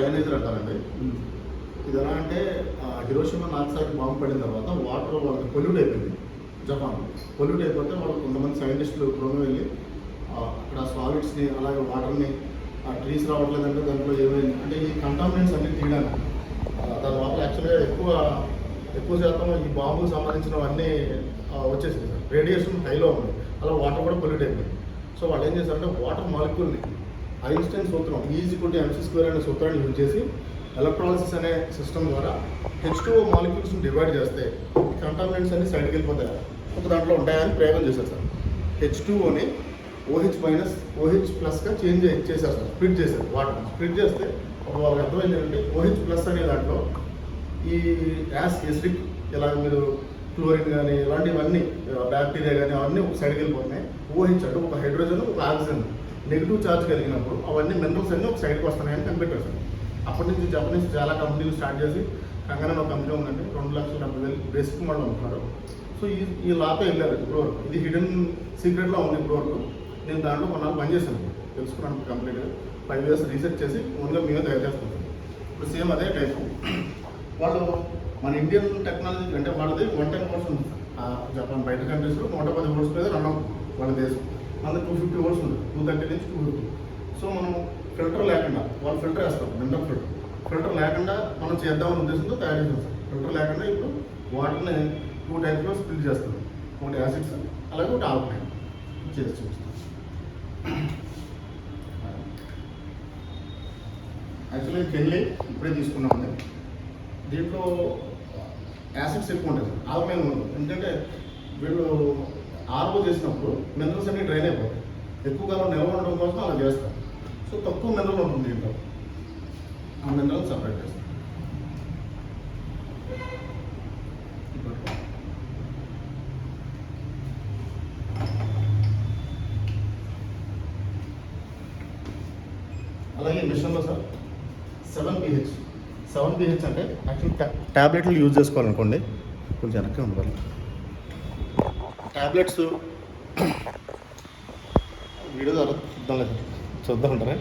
Ioniser అంటారండి. ఇది ఎలా అంటే హిరోషిమా నాగసాకి బాంబు పడిన తర్వాత వాటర్ వాళ్ళకి పొల్యూట్ అయిపోయింది. జపాన్ పొల్యూట్ అయిపోతే వాళ్ళు కొంతమంది సైంటిస్టులు పూర్వం వెళ్ళి అక్కడ సాలిడ్స్ని అలాగే వాటర్ని ట్రీస్ రావట్లేదంటే దాంట్లో ఏమైంది అంటే ఈ కంటామినెంట్స్ అన్ని తీయడానికి దాని లోపల యాక్చువల్గా ఎక్కువ శాతం ఈ బాంబుకు సంబంధించినవన్నీ వచ్చేసింది సార్. రేడియేషన్ హైలో ఉంది, అలా వాటర్ కూడా పొల్యూట్ అయిపోయింది. సో వాళ్ళు ఏం చేశారంటే వాటర్ మాలిక్యూల్ని ఐన్స్టైన్ సూత్రం E=mc² అనే సూత్రాన్ని యూజ్ చేసి ఎలక్ట్రాలిసిస్ అనే సిస్టమ్ ద్వారా H2O మాలిక్యూల్స్ని డివైడ్ చేస్తే కంటామినెంట్స్ అన్ని సైడ్కి వెళ్ళిపోతాయి, ఒక దాంట్లో ఉంటాయని ప్రయోగం చేశారు సార్. H2Oని OH+గా చేంజ్ చేశారు సార్. స్ప్లిట్ చేశారు, వాటర్ స్ప్లిట్ చేస్తే వాళ్ళకి అర్థమైంది ఏంటంటే OH+ అనే దాంట్లో ఈ ఎసిడిక్ ఇలా మీరు క్లోరిన్ కానీ ఇలాంటివన్నీ బ్యాక్టీరియా కానీ అవన్నీ ఒక సైడ్కి వెళ్ళిపోతున్నాయి. OH అంటే ఒక హైడ్రోజన్ ఒక ఆక్సిజన్ నెగిటివ్ ఛార్జ్ కలిగినప్పుడు అవన్నీ మినరల్స్ అన్నీ ఒక సైడ్కి వస్తున్నాయని కనిపెట్టారు సార్. అప్పటి నుంచి జపనీస్ చాలా కంపెనీలు స్టార్ట్ చేసి కంగానే ఒక కంపెనీ ఉందండి, 2,70,000 బేసిక్ మోడల్ అమ్ముతున్నారు. సో ఈ లాతో వెళ్ళారు ఇప్పుడు వరకు. ఇది హిడెన్ సీక్రెట్లో ఉంది ఇప్పుడు వరకు. నేను దాంట్లో కొన్నాళ్ళు పనిచేశాను, తెలుసుకున్నాను కంప్లీట్గా. 5 years రీసెర్చ్ చేసి ఓన్గా మేమే తయారు చేసుకుంటాం. ఇప్పుడు సేమ్ అదే టైప్ వాళ్ళు మన ఇండియన్ టెక్నాలజీ అంటే వాళ్ళది 110 volts ఉంది. జపాన్ బయట కంట్రీస్లో 110 volts మీద రన్ అవుతుంది వాళ్ళ దేశం. మనది 250 volts ఉంది, 230 నుంచి 250. సో మనం ఫిల్టర్ లేకుండా వాళ్ళు ఫిల్టర్ వేస్తారు, మినరల్ ఫిల్టర్ లేకుండా మనం చేద్దామనే ఉద్దేశంతో తయారు చేస్తాం సార్. ఫిల్టర్ లేకుండా ఇప్పుడు వాటర్ని 2 typesలో స్ప్లిట్ చేస్తాం, ఒకటి యాసిడ్స్ అలాగే ఒకటి ఆల్కలైన్ చేసి చూస్తాం. యాక్చువల్లీ కెళ్ళి ఇప్పుడే తీసుకున్నామండి. దీంట్లో యాసిడ్స్ ఎక్కువ ఉంటాయి, ఆల్కలైన్ ఉండదు. ఎందుకంటే వీళ్ళు ఆర్ఓ చేసినప్పుడు మినరల్స్ అన్ని డ్రైన్ అయిపోతాయి, ఎక్కువ కాలం నిల్వ ఉండడం కోసం అలా చేస్తాం. సో తక్కువ మినరల్ ఉంటుంది దీంట్లో, ఆ మినరల్ సపరేట్ చేస్తాం. అలాగే మిషన్లో సార్ 7pH అంటే యాక్చువల్ ట్యాబ్లెట్లు యూజ్ చేసుకోవాలనుకోండి, కొంచెం వెనక్కి ఉండాలి. ట్యాబ్లెట్స్ వీడియో ద్వారా చూద్దాం ఉంటారా.